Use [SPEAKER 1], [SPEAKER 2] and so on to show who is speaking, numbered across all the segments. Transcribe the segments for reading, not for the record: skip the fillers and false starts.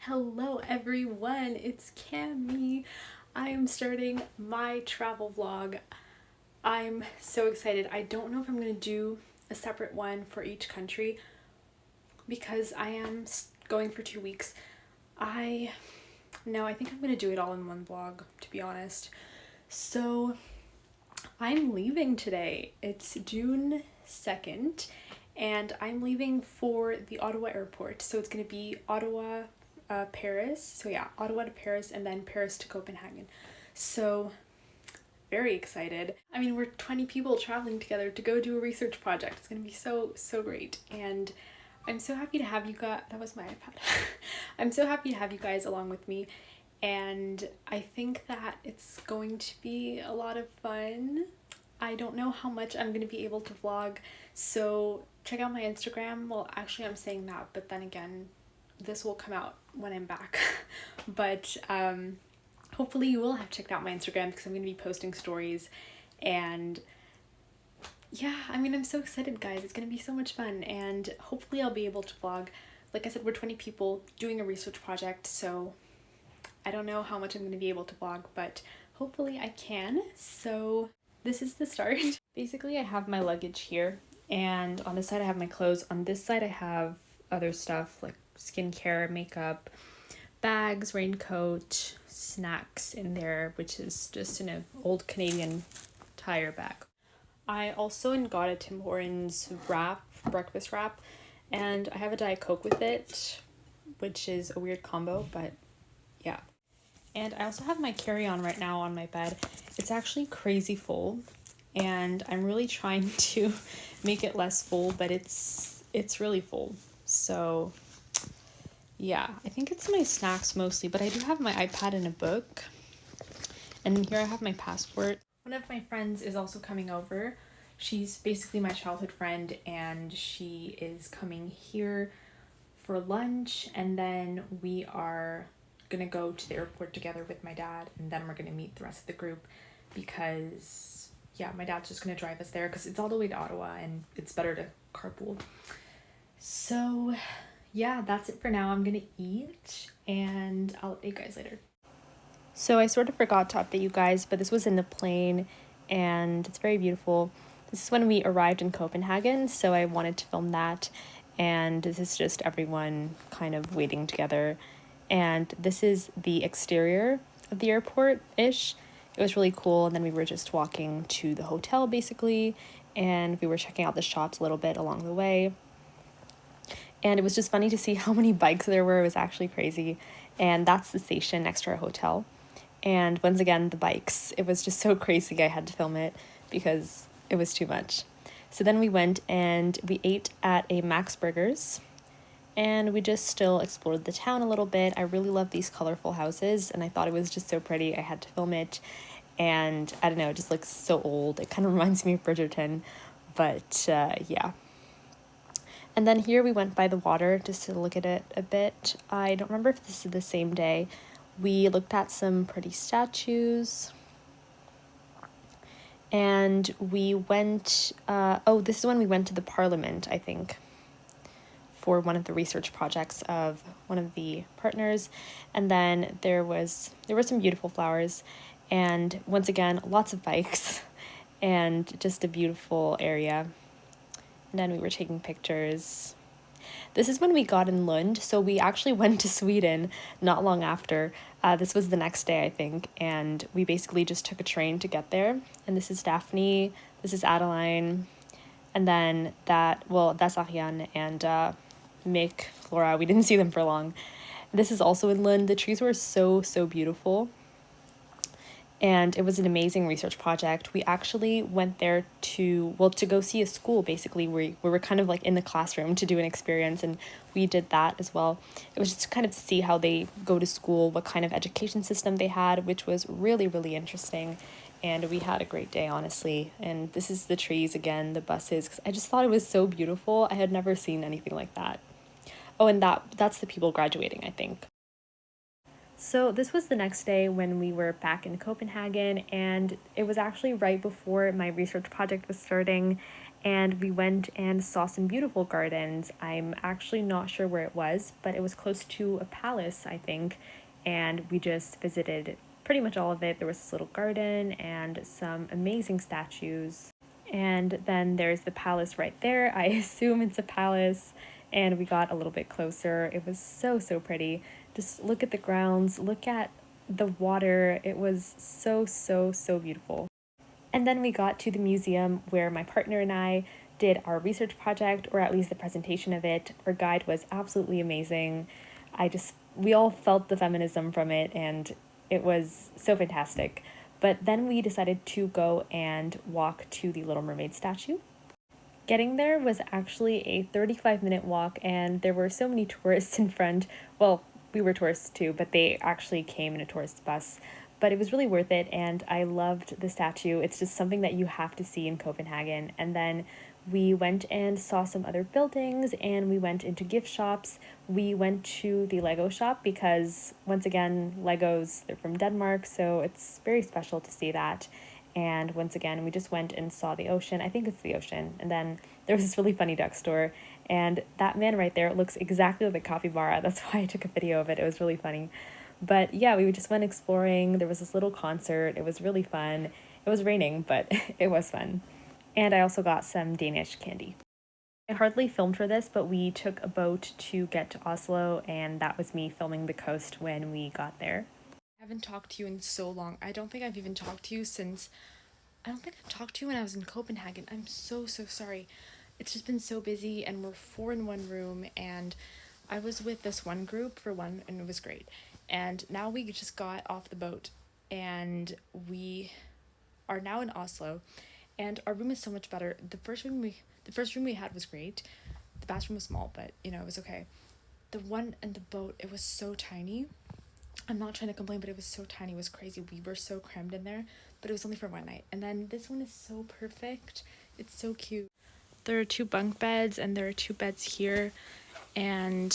[SPEAKER 1] Hello everyone, it's Camille. I am starting my travel vlog. I'm so excited. I don't know if I'm going to do a separate one for each country because I am going for 2 weeks. I think I'm going to do it all in one vlog, to be honest. So I'm leaving today. It's June 2nd and I'm leaving for the Ottawa airport. So it's going to be Ottawa, Paris. So yeah, Ottawa to Paris and then Paris to Copenhagen. So very excited. I mean, we're 20 people traveling together to go do a research project. It's gonna be so great, and I'm so happy to have you guys. That was my iPad. I'm so happy to have you guys along with me, and I think that it's going to be a lot of fun. I don't know how much I'm gonna be able to vlog, so check out my Instagram. Well, actually I'm saying that, but then again, this will come out when I'm back. But hopefully you will have checked out my Instagram because I'm going to be posting stories. And yeah, I mean, I'm so excited, guys. It's going to be so much fun, and hopefully I'll be able to vlog. Like I said, we're 20 people doing a research project, so I don't know how much I'm going to be able to vlog, but hopefully I can. So this is the start. Basically, I have my luggage here, and on this side I have my clothes. On this side I have other stuff like skincare, makeup, bags, raincoat, snacks in there, which is just in an old Canadian tire bag. I also got a Tim Hortons wrap, breakfast wrap, and I have a Diet Coke with it, which is a weird combo, but yeah. And I also have my carry-on right now on my bed. It's actually crazy full, and I'm really trying to make it less full, but it's really full. So yeah, I think it's my snacks mostly, but I do have my iPad and a book. And here I have my passport. One of my friends is also coming over. She's basically my childhood friend, and she is coming here for lunch, and then we are gonna go to the airport together with my dad, and then we're gonna meet the rest of the group because yeah, my dad's just gonna drive us there because it's all the way to Ottawa and it's better to carpool. So yeah, that's it for now. I'm gonna eat and I'll update you guys later. So I sort of forgot to update you guys, but this was in the plane and it's very beautiful. This is when we arrived in Copenhagen, so I wanted to film that, and this is just everyone kind of waiting together. And this is the exterior of the airport-ish. It was really cool, and then we were just walking to the hotel basically, and we were checking out the shops a little bit along the way. And it was just funny to see how many bikes there were. It was actually crazy. And that's the station next to our hotel. And once again, the bikes. It was just so crazy. I had to film it because it was too much. So then we went and we ate at a Max Burgers. And we just still explored the town a little bit. I really love these colorful houses, and I thought it was just so pretty. I had to film it. And I don't know, it just looks so old. It kind of reminds me of Bridgerton. But yeah. And then here we went by the water just to look at it a bit. I don't remember if this is the same day. We looked at some pretty statues. And we went, this is when we went to the parliament, I think, for one of the research projects of one of the partners. And then there were some beautiful flowers. And once again, lots of bikes and just a beautiful area. And then we were taking pictures. This is when we got in Lund, so we actually went to Sweden not long after. This was the next day, I think, and we basically just took a train to get there. And this is Daphne, this is Adeline, and then that's Ariane and Mick, Flora. We didn't see them for long. This is also in Lund. The trees were so beautiful. And it was an amazing research project. We actually went there to go see a school, basically. We were kind of like in the classroom to do an experience, and we did that as well. It was just to kind of see how they go to school, what kind of education system they had, which was really interesting. And we had a great day, honestly. And this is the trees again, the buses, because I just thought it was so beautiful. I had never seen anything like that. Oh, and that's the people graduating, I think. So this was the next day when we were back in Copenhagen, and it was actually right before my research project was starting, and we went and saw some beautiful gardens. I'm actually not sure where it was, but it was close to a palace, I think, and we just visited pretty much all of it. There was this little garden and some amazing statues. And then there's the palace right there. I assume it's a palace. And we got a little bit closer. It was so, so pretty. Just look at the grounds, look at the water. It was so, so, so beautiful. And then we got to the museum where my partner and I did our research project, or at least the presentation of it. Our guide was absolutely amazing. We all felt the feminism from it, and it was so fantastic. But then we decided to go and walk to the Little Mermaid statue. Getting there was actually a 35-minute walk, and there were so many tourists in front. Well, we were tourists too, but they actually came in a tourist bus. But it was really worth it, and I loved the statue. It's just something that you have to see in Copenhagen. And then we went and saw some other buildings, and we went into gift shops. We went to the Lego shop because, once again, Legos, they're from Denmark, so it's very special to see that. And once again, we just went and saw the ocean. I think it's the ocean. And then there was this really funny duck store, and that man right there looks exactly like a capybara. That's why I took a video of it. It was really funny. But yeah, we just went exploring. There was this little concert. It was really fun. It was raining, but it was fun. And I also got some Danish candy. I hardly filmed for this, but we took a boat to get to Oslo, and that was me filming the coast when we got there. I haven't talked to you in so long. I don't think I've even talked to you since... I don't think I've talked to you when I was in Copenhagen. I'm so, so sorry. It's just been so busy, and we're 4 in one room, and I was with this one group for one, and it was great. And now we just got off the boat, and we are now in Oslo, and our room is so much better. The first room we had was great. The bathroom was small, but you know, it was okay. The one in the boat, it was so tiny. I'm not trying to complain, but it was so tiny. It was crazy. We were so crammed in there, but it was only for one night. And then this one is so perfect. It's so cute. There are 2 bunk beds, and there are 2 beds here, and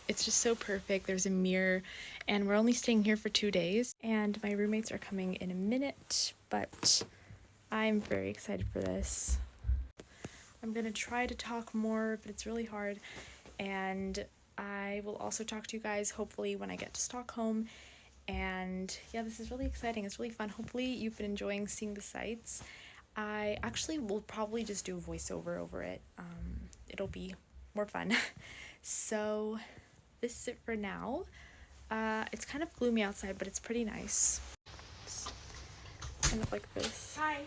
[SPEAKER 1] it's just so perfect. There's a mirror, and we're only staying here for 2 days, and my roommates are coming in a minute, but I'm very excited for this. I'm gonna try to talk more, but it's really hard, and I will also talk to you guys hopefully when I get to Stockholm. And yeah, this is really exciting. It's really fun. Hopefully you've been enjoying seeing the sights. I actually will probably just do a voiceover over it. It'll be more fun. So this is it for now. It's kind of gloomy outside, but it's pretty nice. Kind of like this.
[SPEAKER 2] Hi.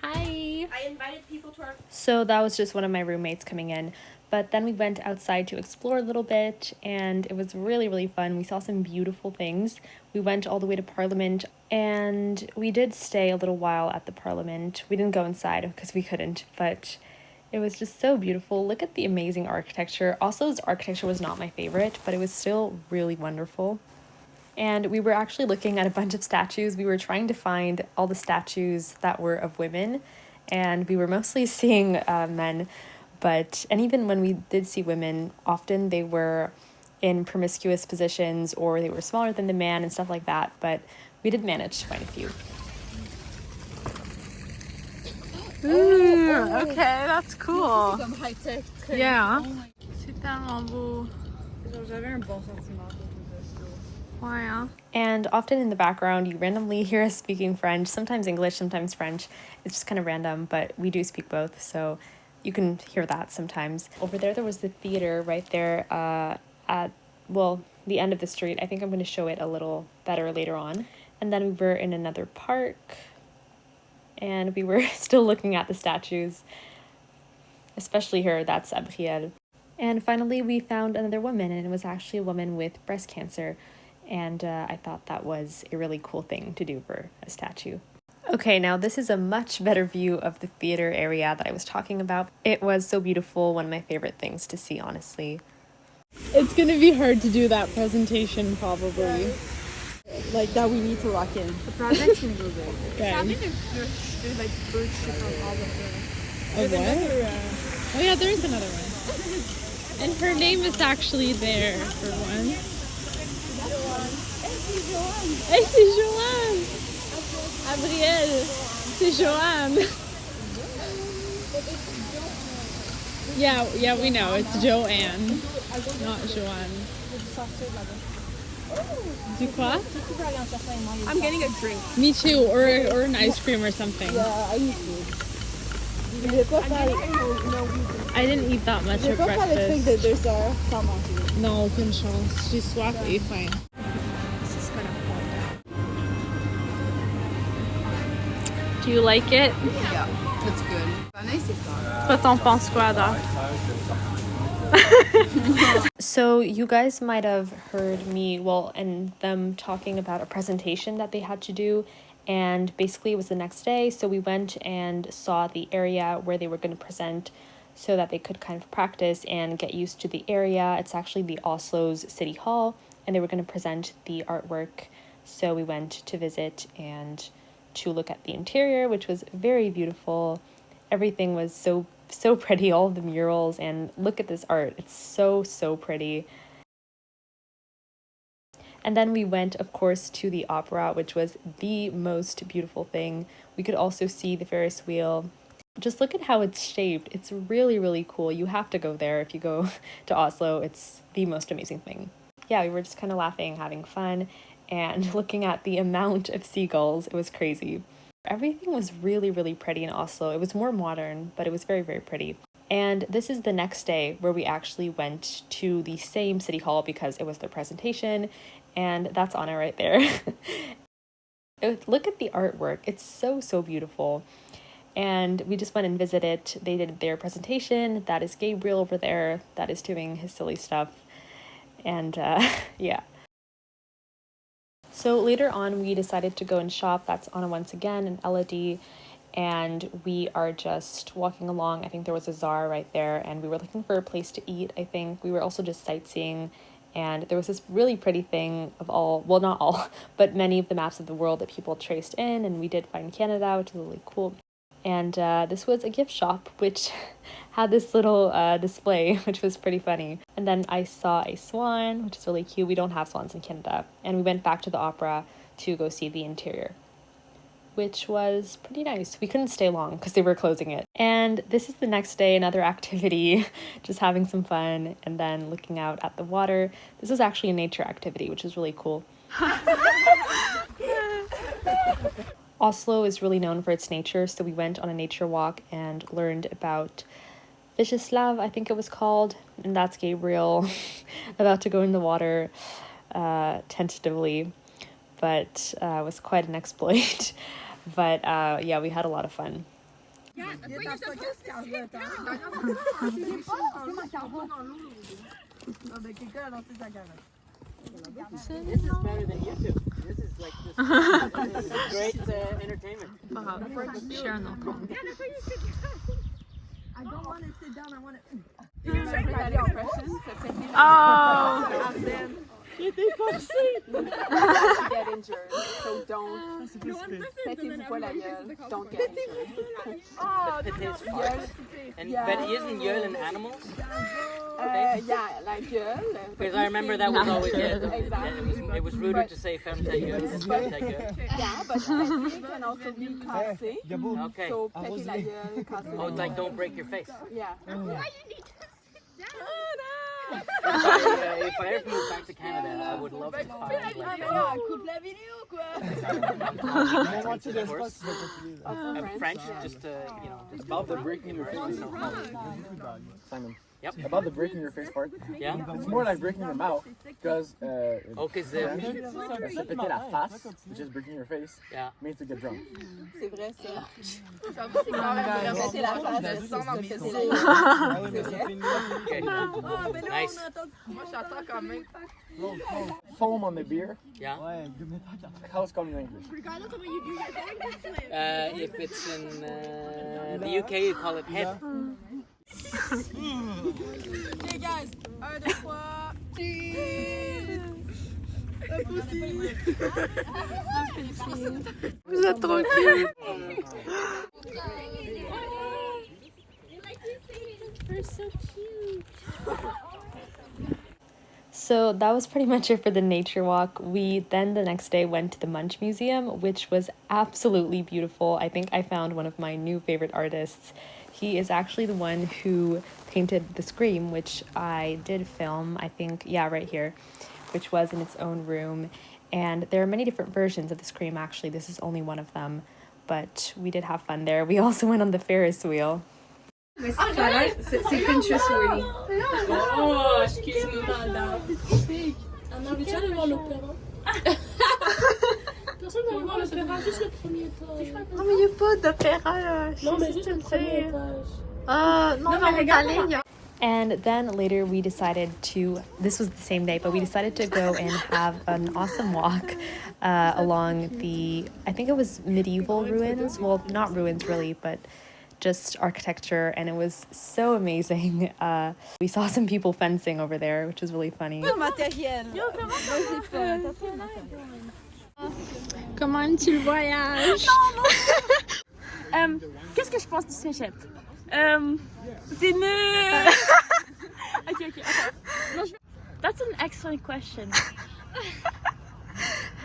[SPEAKER 1] Hi.
[SPEAKER 2] I invited people to our...
[SPEAKER 1] So that was just one of my roommates coming in. But then we went outside to explore a little bit, and it was really, really fun. We saw some beautiful things. We went all the way to Parliament, and we did stay a little while at the Parliament. We didn't go inside because we couldn't, but it was just so beautiful. Look at the amazing architecture. Oslo's architecture was not my favorite, but it was still really wonderful. And we were actually looking at a bunch of statues. We were trying to find all the statues that were of women, and we were mostly seeing men. And even when we did see women, often they were in promiscuous positions, or they were smaller than the man and stuff like that. But we did manage to find a few.
[SPEAKER 3] Ooh, okay, that's cool. Yeah.
[SPEAKER 1] C'est tellement beau.
[SPEAKER 3] J'avais un bon sentiment.
[SPEAKER 1] Wow. And often in the background, you randomly hear us speaking French, sometimes English, sometimes French. It's just kind of random, but we do speak both, so you can hear that sometimes. Over there was the theater right there at, well, the end of the street. I think I'm going to show it a little better later on. And then we were in another park, and we were still looking at the statues, especially her. That's ABBA Elle. And finally, we found another woman, and it was actually a woman with breast cancer. And I thought that was a really cool thing to do for a statue. Okay, now this is a much better view of the theater area that I was talking about. It was so beautiful, one of my favorite things to see, honestly.
[SPEAKER 3] It's gonna be hard to do that presentation, probably. Like, that we need to lock in.
[SPEAKER 2] The project's gonna go great.
[SPEAKER 3] Okay.
[SPEAKER 2] There's like bird shit on all of them.
[SPEAKER 3] A what? Oh yeah, there is another one. And her name is actually there for once. Hey, c'est Joanne! Gabrielle, c'est Joanne! Yeah, we know. It's Joanne, not Joanne. Du quoi?
[SPEAKER 2] I'm getting a drink.
[SPEAKER 3] Me too, or an ice cream or something.
[SPEAKER 4] Yeah, I used to.
[SPEAKER 3] I didn't eat that much
[SPEAKER 4] Je
[SPEAKER 3] at
[SPEAKER 4] vais pas faire le truc de
[SPEAKER 3] breakfast.
[SPEAKER 4] 2 heures sans manger.
[SPEAKER 3] Non, aucune chance. J'ai soif et faim. Do you like it?
[SPEAKER 4] Yeah, it's good.
[SPEAKER 3] Toi, t'en penses quoi, Ada?
[SPEAKER 1] So you guys might have heard me, well, and them talking about a presentation that they had to do, and basically it was the next day, so we went and saw the area where they were going to present so that they could kind of practice and get used to the area. It's actually the Oslo's City Hall, and they were going to present the artwork, so we went to visit and to look at the interior, which was very beautiful. Everything was so pretty, all of the murals, and look at this art. It's so pretty. And then we went, of course, to the opera, which was the most beautiful thing. We could also see the Ferris wheel. Just look at how it's shaped. It's really cool. You have to go there if you go to Oslo. It's the most amazing thing. Yeah, we were just kind of laughing, having fun, and looking at the amount of seagulls. It was crazy. Everything was really pretty in Oslo. It was more modern, but it was very pretty. And this is the next day where we actually went to the same city hall because it was their presentation, and that's Anna right there. Look at the artwork. It's so beautiful. And we just went and visited. They did their presentation. That is Gabriel over there. That is doing his silly stuff. And yeah. So later on, we decided to go and shop. That's Anna once again and Elodie. And we are just walking along. I think there was a Zara right there. And we were looking for a place to eat, I think. We were also just sightseeing. And there was this really pretty thing of all, well, not all, but many of the maps of the world that people traced in. And we did find Canada, which is really cool. And this was a gift shop, which had this little display, which was pretty funny. And then I saw a swan, which is really cute. We don't have swans in Canada. And we went back to the opera to go see the interior, which was pretty nice. We couldn't stay long because they were closing it. And this is the next day, another activity, just having some fun and then looking out at the water. This was actually a nature activity, which is really cool. Oslo is really known for its nature, so we went on a nature walk and learned about Fisheslav, I think it was called, and that's Gabriel about to go in the water tentatively, but it was quite an exploit. But yeah, we had a lot of fun.
[SPEAKER 5] This is better than YouTube. This is like this is great entertainment.
[SPEAKER 2] Share no compte.
[SPEAKER 4] I don't want to sit down, I want to...
[SPEAKER 2] Oh!
[SPEAKER 4] And then get injured, so don't. Pétez-vous pas la gueule, don't get injured.
[SPEAKER 5] But isn't Yule in animals?
[SPEAKER 4] Yeah, like gueule.
[SPEAKER 5] Because I remember that was always it.
[SPEAKER 4] Exactly.
[SPEAKER 5] It was ruder to say femme ta gueule than femme ta gueule.
[SPEAKER 4] Yeah, but péter can also be cassé.
[SPEAKER 5] Okay.
[SPEAKER 4] So péter la gueule, casser la
[SPEAKER 5] Oh, it's like don't break your face.
[SPEAKER 4] Yeah.
[SPEAKER 5] If I ever moved back to Canada, I would love to find like
[SPEAKER 4] Coupe la vidéo, quoi.
[SPEAKER 5] French, just to just
[SPEAKER 6] About the breaking your face. Simon.
[SPEAKER 5] Yep.
[SPEAKER 6] About the breaking your face part.
[SPEAKER 5] Yeah.
[SPEAKER 6] It's more like breaking your mouth because
[SPEAKER 5] Because
[SPEAKER 6] se péter la face, which is breaking your face,
[SPEAKER 5] yeah.
[SPEAKER 6] means to get drunk.
[SPEAKER 4] C'est vrai ça. Péter la face, c'est ça.
[SPEAKER 5] Okay. Nice.
[SPEAKER 4] Moi j'attends quand même.
[SPEAKER 6] Foam on the beer.
[SPEAKER 5] Yeah.
[SPEAKER 6] How's it called in English?
[SPEAKER 5] If it's in the UK, you call it head.
[SPEAKER 4] Okay guys, 1, 2, 3, cheese.
[SPEAKER 2] Vous êtes trop cute.
[SPEAKER 1] You're so cute. So that was pretty much it for the nature walk. We then the next day went to the Munch Museum, which was absolutely beautiful. I think I found one of my new favorite artists. He is actually the one who painted the Scream, which I did film, I think, yeah, right here, which was in its own room. And there are many different versions of the Scream, actually. This is only one of them, but we did have fun there. We also went on the Ferris wheel.
[SPEAKER 2] C'est Pinterest worthy.
[SPEAKER 5] Oh, excuse-nous.
[SPEAKER 2] On a envie d'aller voir l'opéra. Personne n'a voir l'opéra, juste le premier étage.
[SPEAKER 3] Oh, mais il n'y a pas d'opéra.
[SPEAKER 2] Non, mais juste le premier étage.
[SPEAKER 3] Non, on va aller.
[SPEAKER 1] And then later we decided to, this was the same day, but we decided to go and have an awesome walk along the, I think it was medieval ruins. Well, not ruins really, but just architecture, and it was so amazing. We saw some people fencing over there, which was really funny.
[SPEAKER 3] Comment tu le voyages?
[SPEAKER 2] Qu'est-ce que je pense du cégep? C'est nul! Okay. That's an excellent question.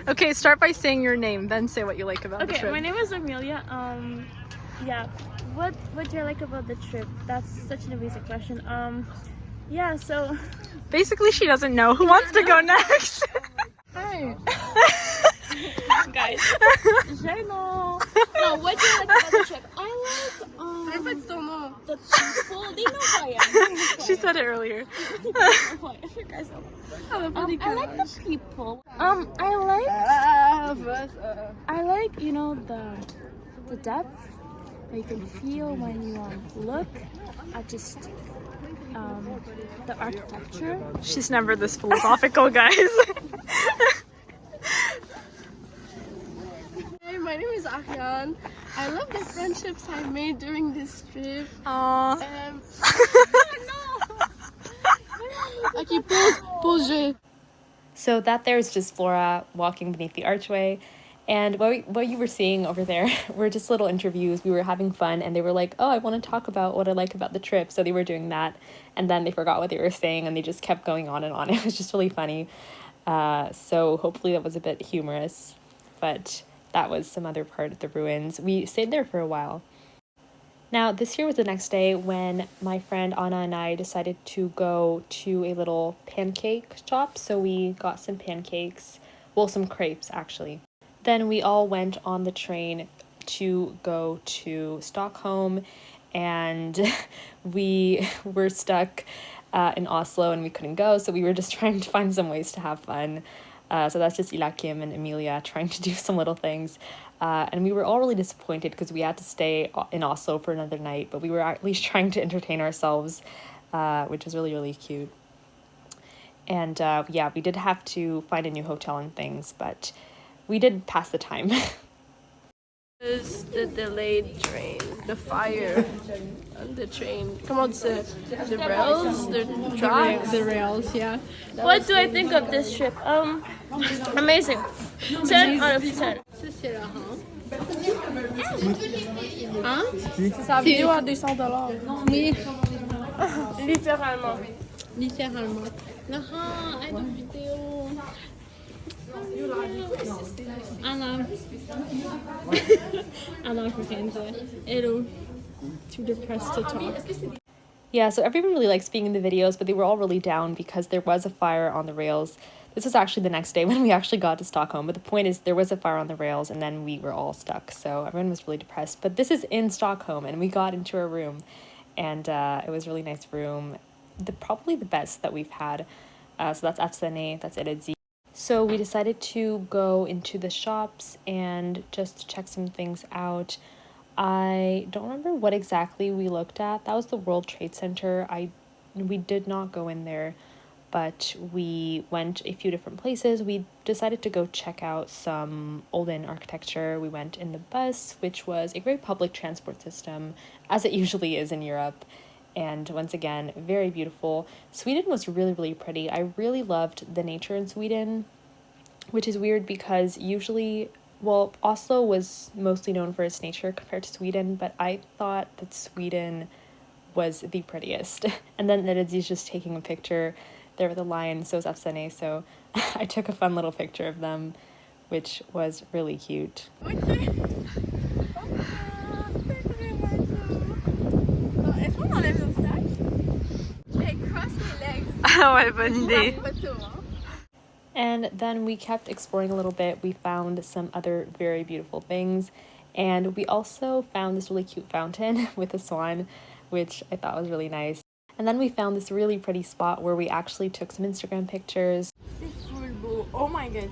[SPEAKER 3] Okay, start by saying your name, then say what you like about the
[SPEAKER 2] Okay,
[SPEAKER 3] trip.
[SPEAKER 2] my name is Amelia. Yeah. What do I like about the trip? That's such an amazing question. Yeah, so
[SPEAKER 3] Basically, she doesn't know. Who wants to go next?
[SPEAKER 2] hi. Guys. No, what do you like about the trip? I like the people. They know who I am.
[SPEAKER 3] She said it earlier.
[SPEAKER 2] I like the people. I like, you know, the depth that you can feel when you look at just the architecture.
[SPEAKER 3] She's never this philosophical, guys.
[SPEAKER 7] Hey, my name is Ariane. I love the friendships I made during this trip.
[SPEAKER 3] Aww.
[SPEAKER 7] Okay, pause.
[SPEAKER 1] So that there is just Flora walking beneath the archway. And what you were seeing over there were just little interviews. We were having fun, and they were like, oh, I want to talk about what I like about the trip. So they were doing that, and then they forgot what they were saying, and they just kept going on and on. It was just really funny. So hopefully that was a bit humorous, but that was some other part of the ruins. We stayed there for a while. Now, this year was the next day when my friend Anna and I decided to go to a little pancake shop. So we got some pancakes, well, some crepes actually. Then we all went on the train to go to Stockholm, and we were stuck in Oslo and we couldn't go. So we were just trying to find some ways to have fun. So that's just Ilakim and Emilia trying to do some little things. And we were all really disappointed because we had to stay in Oslo for another night, but we were at least trying to entertain ourselves, which was really, really cute. And yeah, we did have to find a new hotel and things, but we did pass the time.
[SPEAKER 7] Is the delayed train, the fire on the train. Come on, the rails, the tracks.
[SPEAKER 3] The rails, yeah.
[SPEAKER 2] What do I think of this trip? Amazing. 10 out of 10.
[SPEAKER 7] Ça vidéo à $200.
[SPEAKER 3] Oui,
[SPEAKER 2] Littéralement.
[SPEAKER 3] littéralement. Jaha, en vidéo. Anna. Anna förstår. Hello. Too depressed to talk.
[SPEAKER 1] Yeah, so everyone really likes being in the videos, but they were all really down because there was a fire on the rails. This was actually the next day when we actually got to Stockholm, but the point is there was a fire on the rails and then we were all stuck, so everyone was really depressed. But this is in Stockholm, and we got into a room, and it was a really nice room, probably the best that we've had. So that's Afsane, that's Eredzi. So we decided to go into the shops and just check some things out. I don't remember what exactly we looked at. That was the World Trade Center. We did not go in there, but we went a few different places. We decided to go check out some olden architecture. We went in the bus, which was a great public transport system, as it usually is in Europe. And once again, very beautiful. Sweden was really, really pretty. I really loved the nature in Sweden, which is weird because usually, well, Oslo was mostly known for its nature compared to Sweden, but I thought that Sweden was the prettiest. And then Neredzi's just taking a picture there with a lion, so is Afsane, so I took a fun little picture of them, which was really cute.
[SPEAKER 7] Ouais, bonne idée.
[SPEAKER 1] And then we kept exploring a little bit. We found some other very beautiful things. And we also found this really cute fountain with a swan, which I thought was really nice. And then we found this really pretty spot where we actually took some Instagram pictures.
[SPEAKER 4] Oh my god,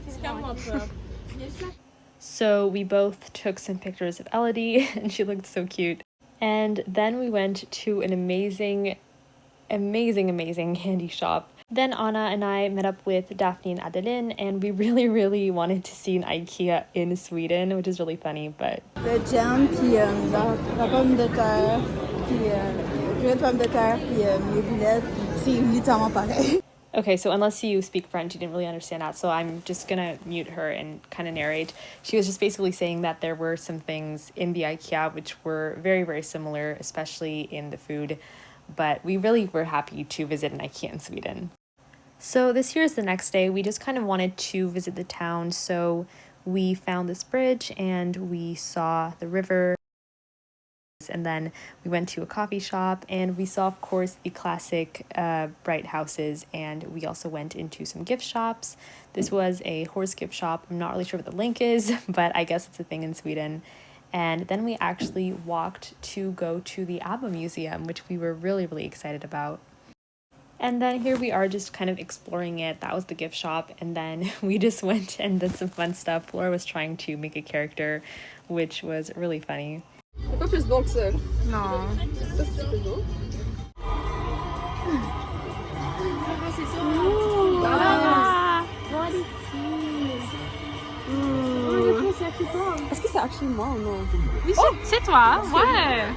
[SPEAKER 1] So we both took some pictures of Elodie, and she looked so cute. And then we went to an amazing candy shop. Then Anna and I met up with Daphne and Adeline, and we really wanted to see an IKEA in Sweden, which is really funny, but...
[SPEAKER 3] Le jam, puis la pomme de terre, puis purée de pomme de terre, puis mes boulettes, c'est littéralement pareil.
[SPEAKER 1] Okay, so unless you speak French, you didn't really understand that, so I'm just gonna mute her and kind of narrate. She was just basically saying that there were some things in the IKEA which were very similar, especially in the food, but we really were happy to visit an IKEA in Sweden. So this year is the next day. We just kind of wanted to visit the town, so we found this bridge and we saw the river, and then we went to a coffee shop and we saw, of course, the classic bright houses, and we also went into some gift shops. This was a horse gift shop. I'm not really sure what the link is, but I guess it's a thing in Sweden. And then we actually walked to go to the ABBA Museum, which we were really excited about. And then here we are just kind of exploring it. That was the gift shop. And then we just went and did some fun stuff. Laura was trying to make a character, which was really funny.
[SPEAKER 4] C'est pas plus beau que ça.
[SPEAKER 7] Non.
[SPEAKER 4] Ça, c'est plus beau. Est-ce que c'est actually moi ou non?
[SPEAKER 7] Oui, c'est toi, ouais.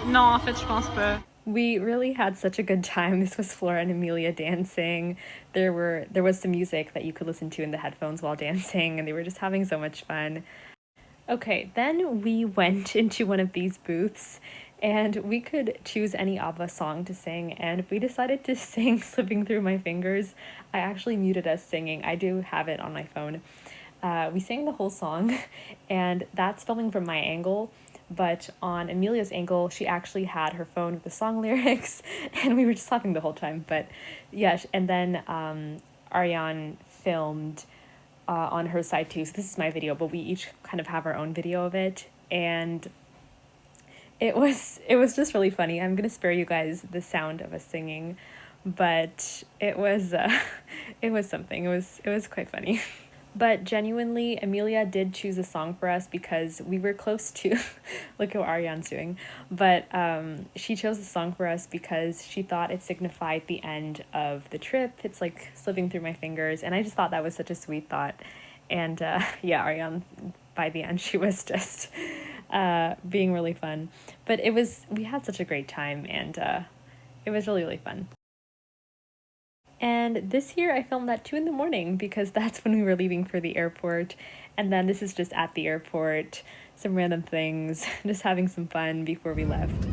[SPEAKER 7] Non, en fait, je pense pas.
[SPEAKER 1] We really had such a good time. This was Flora and Amelia dancing. There was some music that you could listen to in the headphones while dancing, and they were just having so much fun. Okay, then we went into one of these booths, and we could choose any ABBA song to sing, and we decided to sing Slipping Through My Fingers. I actually muted us singing. I do have it on my phone. We sang the whole song, and that's filming from my angle. But on Amelia's angle, she actually had her phone with the song lyrics, and we were just laughing the whole time. But yeah, and then Ariane filmed on her side too. So this is my video, but we each kind of have our own video of it, and it was just really funny. I'm gonna spare you guys the sound of us singing, but it was something. It was quite funny. But genuinely, Amelia did choose a song for us because we were close to, look at what Ariane's doing, but she chose a song for us because she thought it signified the end of the trip. It's like slipping through my fingers, and I just thought that was such a sweet thought. And yeah, Ariane, by the end, she was just being really fun. But we had such a great time, and it was really fun. And this year I filmed at 2 a.m. because that's when we were leaving for the airport. And then this is just at the airport, some random things, just having some fun before we left.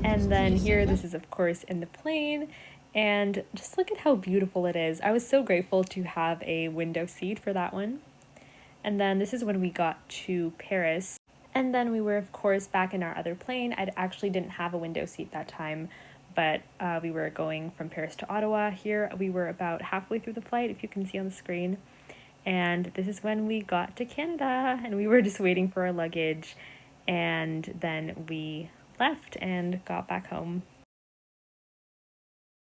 [SPEAKER 1] And then here, this is of course in the plane, and just look at how beautiful it is. I was so grateful to have a window seat for that one. And then this is when we got to Paris. And then we were of course back in our other plane. I actually didn't have a window seat that time, but we were going from Paris to Ottawa. Here we were about halfway through the flight, if you can see on the screen. And this is when we got to Canada, and we were just waiting for our luggage, and then we left and got back home.